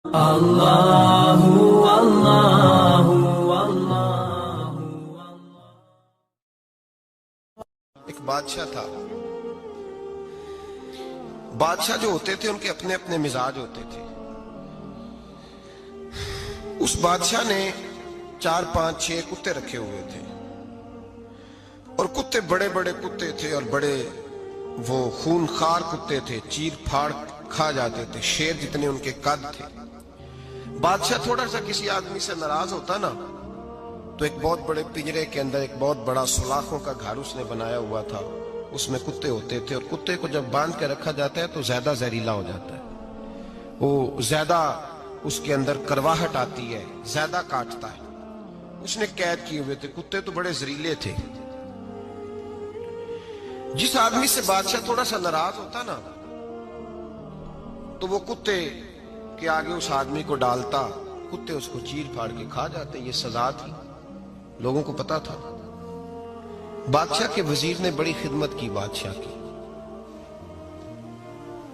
اللہ اللہ اللہ۔ ایک بادشاہ تھا۔ بادشاہ جو ہوتے تھے ان کے اپنے اپنے مزاج ہوتے تھے۔ اس بادشاہ نے 4 5 6 کتے رکھے ہوئے تھے، اور کتے بڑے بڑے کتے تھے، اور بڑے وہ خونخوار کتے تھے، چیر پھاڑ کھا جاتے تھے، شیر جتنے ان کے قد تھے۔ بادشاہ تھوڑا سا کسی آدمی سے ناراض ہوتا نا، تو ایک بہت بڑے پنجرے کے اندر ایک بہت بڑا سلاخوں کا گھر اس نے بنایا ہوا تھا، اس میں کتے ہوتے تھے، اور کتے کو جب باندھ کے رکھا جاتا ہے تو زیادہ زہریلا ہو جاتا ہے، وہ زیادہ اس کے اندر کرواہٹ آتی ہے، زیادہ کاٹتا ہے۔ اس نے قید کیے ہوئے تھے، کتے تو بڑے زہریلے تھے۔ جس آدمی سے بادشاہ تھوڑا سا ناراض ہوتا نا، تو وہ کتے کے آگے اس آدمی کو ڈالتا، کتے اس کو چیر پھاڑ کے کھا جاتے۔ یہ سزا تھی، لوگوں کو پتا تھا۔ بادشاہ کے وزیر نے بڑی خدمت کی بادشاہ کی،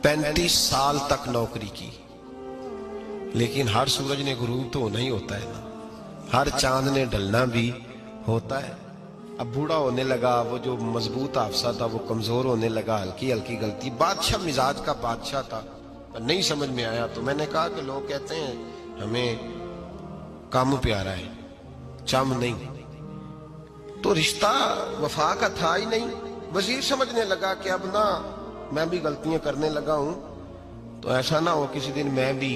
35 سال تک نوکری کی، لیکن ہر سورج نے غروب تو ہونا ہی ہوتا ہے نا، ہر چاند نے ڈلنا بھی ہوتا ہے۔ اب بوڑھا ہونے لگا، وہ جو مضبوط حافظہ تھا وہ کمزور ہونے لگا، ہلکی ہلکی غلطی۔ بادشاہ مزاج کا بادشاہ تھا، نہیں سمجھ میں آیا تو میں نے کہا کہ لوگ کہتے ہیں ہمیں کام پیارا ہے، چم نہیں، تو رشتہ وفا کا تھا ہی نہیں۔ وزیر سمجھنے لگا کہ اب نہ میں بھی غلطیاں کرنے لگا ہوں، تو ایسا نہ ہو کسی دن میں بھی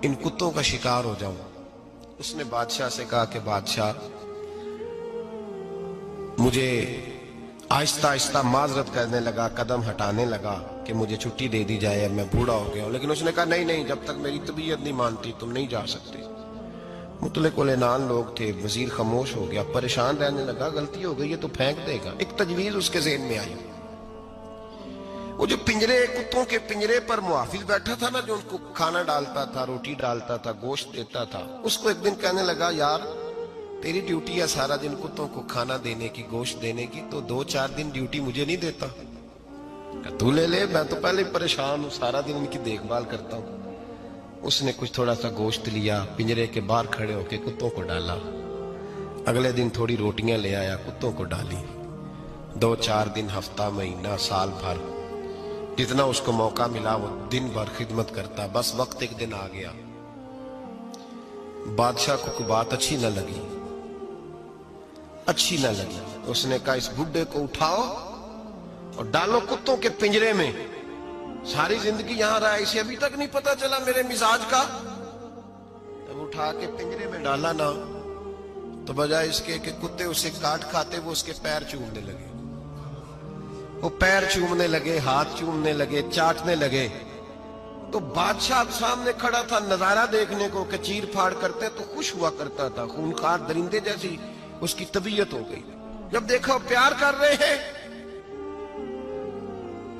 ان کتوں کا شکار ہو جاؤں۔ اس نے بادشاہ سے کہا کہ بادشاہ، مجھے آہستہ آہستہ معذرت کرنے لگا، قدم ہٹانے لگا کہ مجھے چھٹی دے دی جائے، اب میں بوڑھا ہو گیا ہوں۔ لیکن اس نے کہا نہیں، جب تک میری طبیعت نہیں مانتی تم نہیں جا سکتے۔ مطلق العنان لوگ تھے، وزیر خاموش ہو گیا، پریشان رہنے لگا، غلطی ہو گئی ہے تو پھینک دے گا۔ ایک تجویز اس کے ذہن میں آئی، وہ جو پنجرے، کتوں کے پنجرے پر محافظ بیٹھا تھا نا، جو ان کو کھانا ڈالتا تھا، روٹی ڈالتا تھا، گوشت دیتا تھا، اس کو ایک دن کہنے لگا، یار تیری ڈیوٹی ہے سارا دن کتوں کو کھانا دینے کی، گوشت دینے کی، تو 2 4 دن ڈیوٹی مجھے نہیں دیتا؟ کہ تو لے لے، میں تو پہلے پریشان ہوں، سارا دن ان کی دیکھ بھال کرتا ہوں۔ اس نے کچھ تھوڑا سا گوشت لیا، پنجرے کے باہر کھڑے ہو کے کتوں کو ڈالا۔ اگلے دن تھوڑی روٹیاں لے آیا، کتوں کو ڈالی۔ 2 4 دن، ہفتہ، مہینہ، سال بھر، جتنا اس کو موقع ملا وہ دن بھر خدمت کرتا۔ بس وقت ایک دن آ گیا، بادشاہ کو کوئی بات اچھی نہ لگی۔ اس نے کہا، اس بڈھے کو اٹھاؤ اور ڈالو کتوں کے پنجرے میں، ساری زندگی یہاں رہا، اسے ابھی تک نہیں پتا چلا میرے مزاج کا۔ جب اٹھا کے پنجرے میں ڈالا نا، تو بجائے اس کے کہ کتے اسے کاٹ کھاتے، وہ اس کے پیر چومنے لگے، وہ پیر چومنے لگے، ہاتھ چومنے لگے، چاٹنے لگے۔ تو بادشاہ سامنے کھڑا تھا نظارہ دیکھنے کو کہ چیر پھاڑ کرتے تو خوش ہوا کرتا تھا، خونخوار درندے جیسی اس کی طبیعت ہو گئی۔ جب دیکھا پیار کر رہے ہیں،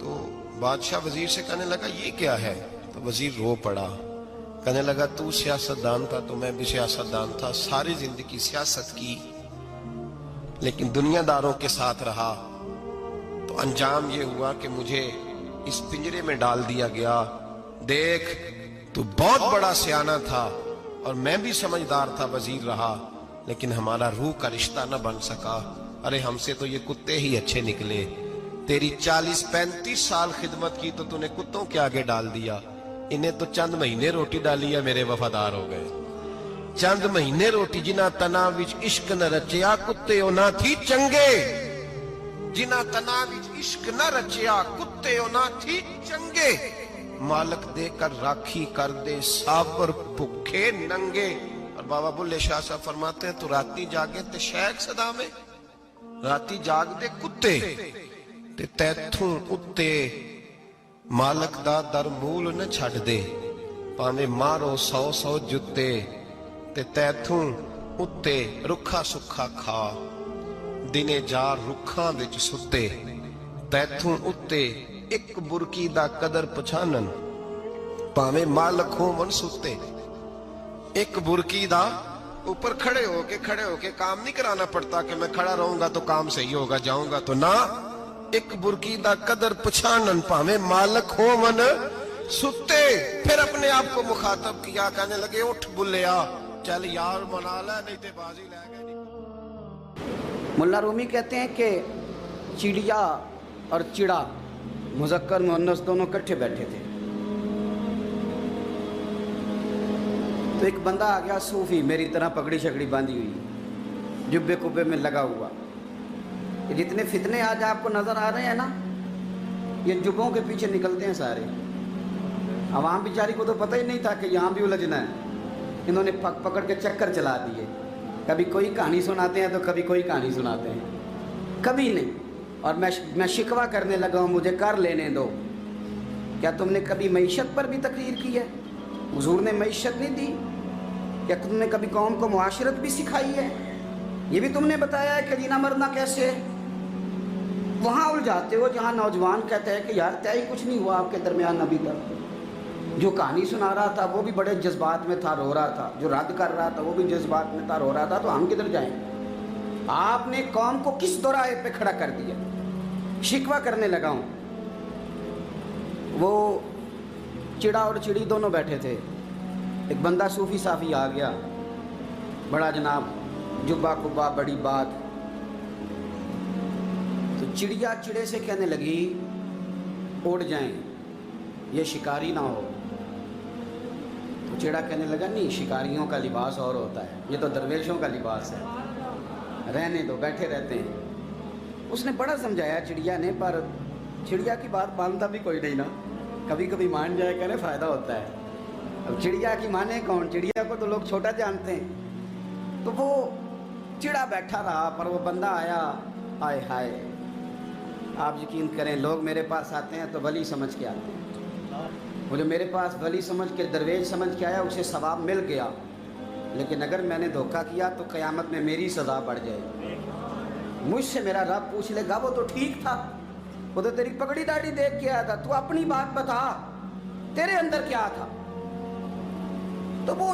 تو بادشاہ وزیر سے کہنے لگا، یہ کیا ہے؟ تو وزیر رو پڑا، کہنے لگا، تو سیاستدان تھا تو میں بھی سیاستدان تھا، ساری زندگی سیاست کی، لیکن دنیا داروں کے ساتھ رہا، تو انجام یہ ہوا کہ مجھے اس پنجرے میں ڈال دیا گیا۔ دیکھ، تو بہت بڑا سیانہ تھا اور میں بھی سمجھدار تھا، وزیر رہا، لیکن ہمارا روح کا رشتہ نہ بن سکا۔ ارے ہم سے تو یہ کتے ہی اچھے نکلے، تیری 40 35 سال خدمت کی تو نے کتوں کے آگے ڈال دیا، انہیں تو چند مہینے روٹی ڈالی ہے، میرے وفادار ہو گئے۔ چند مہینے روٹی، جنہ تنا وچ عشق نہ رچیا، کتے او نہ تھی چنگے، جنہ تنا وچ عشق نہ رچیا، کتے او نہ تھی چنگے، مالک دے کر راکھی کر دے، سابر بھکھے ننگے۔ اور بابا بلے شاہ صاحب فرماتے ہیں، تو راتی جاگے تے شیخ صدا میں، راتی جاگ دے کتے تے تیتھوں اتے، مالک دا در مول نہ چھڑ دے، پاویں مارو 100 جتے، تے تیتھوں اتے رکھا سکھا کھا، دنے جار رکھاں وچ ستے، تیتھوں اتے ایک برکی دا قدر پچھانن، پاویں مالک ہوں من ستے۔ ایک برکی دا اوپر کھڑے ہو کے کام نہیں کرانا پڑتا کہ میں کھڑا رہوں گا تو کام صحیح ہوگا، جاؤں گا تو نہ، ایک برکی دا قدر پچھانن، پاویں مالک ہوں من सुते फिर अपने आप को मुखातब किया, कहने लगे उठ बुल्लिया, चल यार मना ले नहीं ते बाजी ले गए। मुल्ला रूमी कहते हैं कि चिड़िया और चिड़ा मुज़क्कर मुअन्नस दोनों इकट्ठे बैठे थे। तो एक बंदा आ गया सूफी, मेरी तरह पगड़ी शकड़ी बांधी हुई, जुब्बे कुब्बे में लगा हुआ। ये जितने फितने आज आपको नज़र आ रहे हैं ना, ये जुब्बों के पीछे निकलते हैं सारे। आवाम बेचारी को तो पता ही नहीं था कि यहाँ भी उलझना है। इन्होंने पकड़ के चक्कर चला दिए, कभी कोई कहानी सुनाते हैं तो कभी कोई कहानी सुनाते हैं, कभी नहीं। और मैं शिकवा करने लगा हूँ, मुझे कर लेने दो। क्या तुमने कभी मईशत पर भी तकरीर की है? हुजूर ने मईशत नहीं दी? क्या तुमने कभी कौम को मुआशरत भी सिखाई है? ये भी तुमने बताया है कि जीना मरना कैसे है? वहाँ उलझाते हो जहाँ नौजवान कहते हैं कि यार तय कुछ नहीं हुआ आपके दरमियान अभी तक। जो कहानी सुना रहा था वो भी बड़े जज्बात में था, रो रहा था। जो रद्द कर रहा था वो भी जज्बात में था, रो रहा था। तो हम किधर जाएं? आपने कौम को किस दोराहे पे खड़ा कर दिया? शिकवा करने लगा हूँ। वो चिड़ा और चिड़ी दोनों बैठे थे। एक बंदा सूफी साफी आ गया, बड़ा जनाब, जुब्बा कुब्बा, बड़ी बात। तो चिड़िया चिड़े से कहने लगी उड़ जाएं, ये शिकारी ना हो। तो चिड़ा कहने लगा नहीं, शिकारियों का लिबास और होता है, ये तो दरवेशों का लिबास है, रहने दो, बैठे रहते हैं। उसने बड़ा समझाया चिड़िया ने, पर चिड़िया की बात मानता भी कोई नहीं ना। कभी कभी मान जाए करे फ़ायदा होता है। अब चिड़िया की माने कौन? चिड़िया को तो लोग छोटा जानते हैं। तो वो चिड़ा बैठा रहा, पर वो बंदा आया। आए हाय, आप यकीन करें, लोग मेरे पास आते हैं तो वली समझ के आते हैं। वो जो मेरे पास वली समझ के, दरवेश समझ के आया, उसे सवाब मिल गया। लेकिन अगर मैंने धोखा किया तो क़यामत में मेरी सज़ा बढ़ जाएगी। मुझसे मेरा रब पूछ लेगा, वो तो ठीक था, वो तो तेरी पगड़ी दाढ़ी देख के आया था, तू अपनी बात बता, तेरे अंदर क्या था? तो वो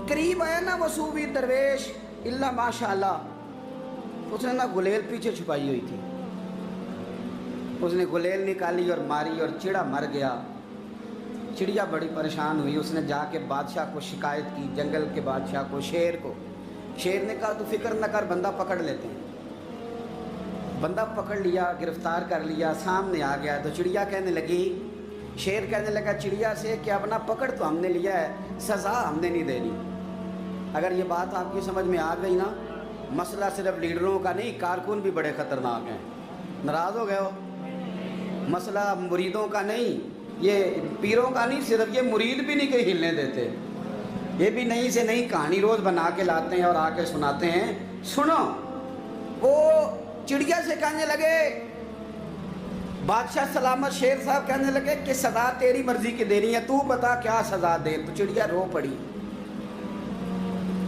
करीब आया ना वो सूफी दरवेश, इल्ला माशाअल्लाह, उसने ना गुलेल पीछे छुपाई हुई थी। उसने गुलेल निकाली और मारी और चिड़ा मर गया। चिड़िया बड़ी परेशान हुई, उसने जाके बादशाह को शिकायत की, जंगल के बादशाह को, शेर को। शेर ने कहा तू फिक्र न कर, बंदा पकड़ लेते हैं। बंदा पकड़ लिया, गिरफ्तार कर लिया, सामने आ गया। तो चिड़िया कहने लगी, शेर कहने लगा चिड़िया से कि अब ना पकड़ तो हमने लिया है, सज़ा हमने नहीं देनी। अगर ये बात आपकी समझ में आ गई ना, मसला सिर्फ लीडरों का नहीं, कारकुन भी बड़े ख़तरनाक हैं। नाराज़ हो गए हो? मसला मुरीदों का नहीं, ये पीरों का नहीं, सिर्फ ये मुरीद भी नहीं कहीं हिलने देते। ये भी नई से नई कहानी रोज़ बना के लाते हैं और आके सुनाते हैं। सुनो, वो चिड़िया से कहने लगे, बादशाह सलामत शेर साहब कहने लगे कि सज़ा तेरी मर्जी की देनी है, तू बता क्या सज़ा दे। तो चिड़िया रो पड़ी,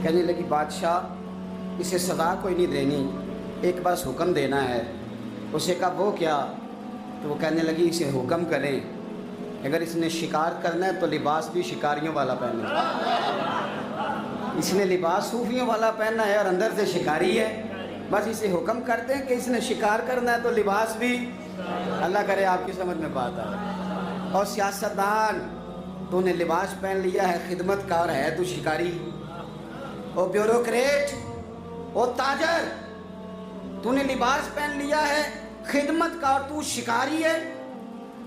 कहने लगी बादशाह इसे सज़ा कोई नहीं देनी, एक बस हुक्म देना है। उसे कहा वो क्या? तो वो कहने लगी इसे हुक्म करें, अगर इसने शिकार करना है तो लिबास भी शिकारियों वाला पहने। इसने लिबास सूफियों वाला पहनना है और अंदर से शिकारी है। बस इसे हुक्म करते हैं कि इसने शिकार करना है तो लिबास भी, अल्लाह करे आपकी समझ में बात आए। और सियासतदान, तूने लिबास पहन लिया है, खिदमतकार है तू शिकारी। और ब्यूरोक्रेट, ओ ताजर, तूने लिबास पहन लिया है, खिदमतकार, तू शिकारी है।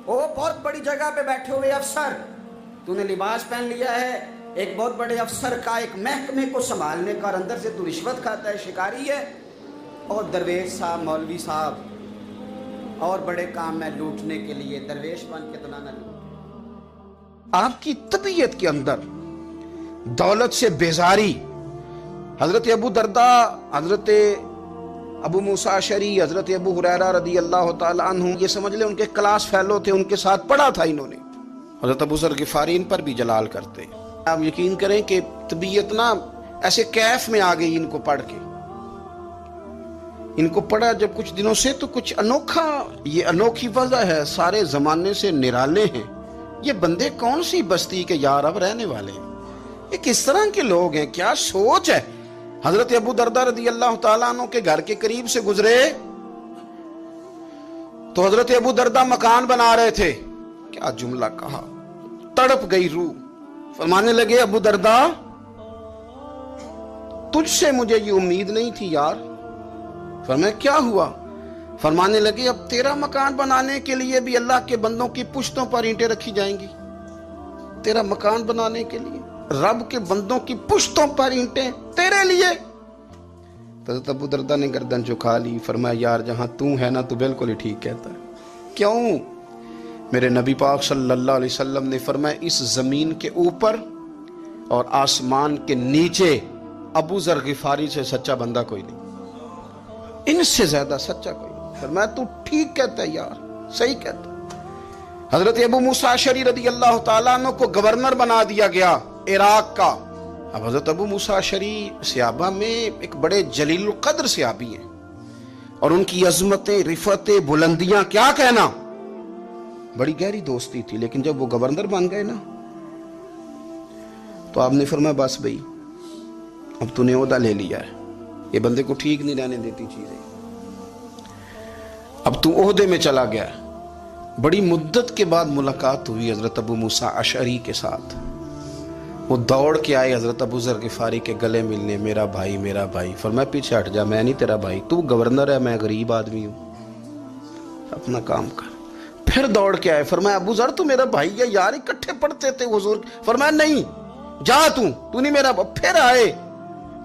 ओ बहुत बड़ी जगह पे बैठे हुए अफसर, तूने लिबास पहन लिया है एक बहुत बड़े अफसर का, एक महकमे को संभालने का, और अंदर से तू रिश्वत खाता है, शिकारी है। और दरवेश साहब, मौलवी साहब, और बड़े काम में लूटने के लिए दरवेश बन के तो ना लूट। आपकी तबीयत के अंदर दौलत से बेजारी, हजरत अबू दरदा, हजरत अबू मूसा अशरी, हजरत अबू हुरैरा रदी अल्लाह ताला अन्हु, ये समझ ले उनके क्लास फेलो थे, उनके साथ पढ़ा था इन्होंने। हजरत अबू ज़र गिफारी इन पर भी जलाल करते। आप यकीन करें कि तबीयत ना ऐसे कैफ में आ गई इनको पढ़ के। इनको पढ़ा जब कुछ दिनों से, तो कुछ अनोखा, ये अनोखी वजह है, सारे जमाने से निराले हैं ये बंदे। कौन सी बस्ती के यार अब रहने वाले हैं, ये किस तरह के लोग हैं, क्या सोच है। हजरत अबू दरदा रदी अल्लाह ताला अन्हु के घर के करीब से गुजरे तो हजरत अबू दरदा मकान बना रहे थे। क्या जुमला कहा, तड़प गई रूह। फरमाने लगे अबू दरदा, तुझसे मुझे ये उम्मीद नहीं थी यार। फरमाया क्या हुआ? फरमाने लगे अब तेरा मकान बनाने के लिए भी अल्लाह के बंदों की पुश्तों पर ईंटें रखी जाएंगी। तेरा मकान बनाने के लिए रब के बंदों की पुश्तों पर ईंटें तेरे लिए। तो अबू दरदा ने गर्दन झुका ली। फरमाया यार जहां तू है ना, तू बिल्कुल ही ठीक कहता है। क्यों? मेरे नबी पाक सल्लल्लाहु अलैहि वसल्लम ने फरमाया इस जमीन के ऊपर और आसमान के नीचे अबू जर गिफारी से सच्चा बंदा कोई नहीं, इनसे ज्यादा सच्चा कोई नहीं। फरमाया तू ठीक कहता है यार, सही कहता है। हजरत अबू मूसा अशरी रदी अल्लाह तआला अन्हु को गवर्नर बना दिया गया इराक का। अब हजरत अबू मूसा अशरी सहाबा में एक बड़े जलील कद्र सहाबी हैं और उनकी अजमतें, रिफतें, बुलंदियां क्या कहना, बड़ी गहरी दोस्ती थी। लेकिन जब वो गवर्नर बन गए ना, तो आपने फरमाया बस भाई अब तूने ओहदा ले लिया है, ये बंदे को ठीक नहीं रहने देती चीजें, अब तू ओहदे में चला गया। बड़ी मुद्दत के बाद मुलाकात हुई हजरत अबू मूसा अशरी के साथ। वो दौड़ के आए हजरत अबू जर गिफारी के गले मिलने, मेरा भाई मेरा भाई। फरमाया पीछे हट जा, मैं नहीं तेरा भाई, तू गवर्नर है, मैं गरीब आदमी हूं, अपना काम कर। फिर दौड़ के आए, फरमाया अबू जर तू मेरा भाई है यार, इकट्ठे पढ़ते थे हुजूर। फरमाया नहीं जा, तू नहीं मेरा। फिर आए,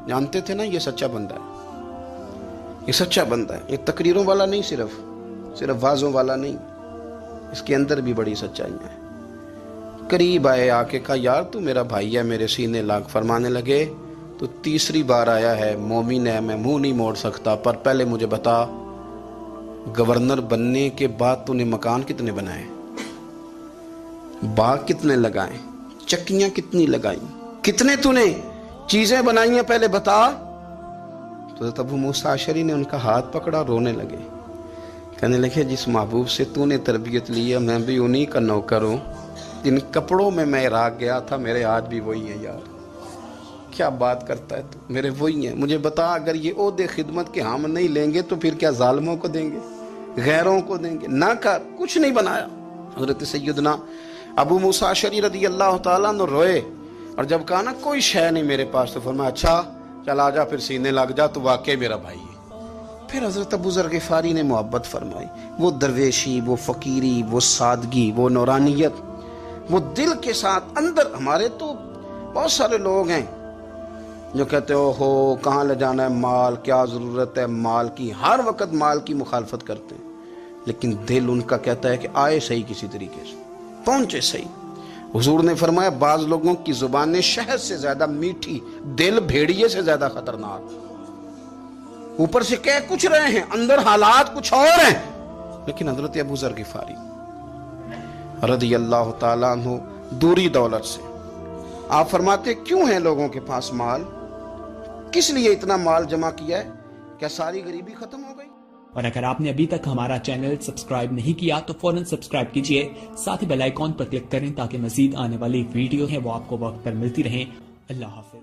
जानते थे ना ये सच्चा बंदा है, ये सच्चा बंदा है, ये तकरीरों वाला नहीं, सिर्फ वाजों वाला नहीं, इसके अंदर भी बड़ी सच्चाइयां हैं। करीब आए, आके कहा यार तू मेरा भाई है, मेरे सीने लाग। फरमाने लगे तो तीसरी बार आया है, मोमिन है, मैं मुंह नहीं मोड़ सकता, पर पहले मुझे बता गवर्नर बनने के बाद तूने मकान कितने बनाए, बाग कितने लगाए, चक्कियां कितनी लगाई, कितने तूने चीजें बनाई हैं, पहले बता। तो अबू मूसा अशरी ने उनका हाथ पकड़ा, रोने लगे, कहने लगे जिस महबूब से तूने तरबियत ली है मैं भी उन्हीं का नौकर हूं, जिन कपड़ों में मैं इराक गया था मेरे आज भी वही है यार। क्या बात करता है तू, मेरे वही है। मुझे बता अगर ये ओहदे खिदमत के हम नहीं लेंगे तो फिर क्या जालिमों को देंगे, गैरों को देंगे? ना कर, कुछ नहीं बनाया। हजरत सैयदना अबू मूसा अशरी रदी अल्लाह तआला अन्हु रोए और जब कहा ना कोई शय नहीं मेरे पास, तो फरमाया अच्छा चल आजा, फिर सीने लग जा, तू वाकई मेरा भाई है। फिर हजरत अबू जर गिफारी ने मोहब्बत फरमाई, वो दरवेशी, वो फकीरी, वो सादगी, वो नौरानियत, वो दिल के साथ अंदर। हमारे तो बहुत सारे लोग हैं जो कहते हो कहाँ ले जाना है माल, क्या ज़रूरत है माल की, हर वक्त माल की मुखालफत करते हैं, लेकिन दिल उनका कहता है कि आए सही, किसी तरीके से पहुंचे सही। हुजूर ने फरमाया बाज लोगों की जुबानें शहद से ज्यादा मीठी, दिल भेड़िए से ज्यादा खतरनाक। ऊपर से कह कुछ रहे हैं, अंदर हालात कुछ और हैं। लेकिन हजरत अबू जर गिफारी रज़ी अल्लाह ताला अन्हु दूरी दौलत से, आप फरमाते क्यों है लोगों के पास माल, किस लिए इतना माल जमा किया है, क्या सारी गरीबी खत्म हो गई? और अगर आपने अभी तक हमारा चैनल सब्सक्राइब नहीं किया तो फौरन सब्सक्राइब कीजिए, साथ ही बेल आइकॉन पर क्लिक करें ताकि मजीद आने वाली वीडियो है वो आपको वक्त पर मिलती रहे। अल्लाह हाफिज।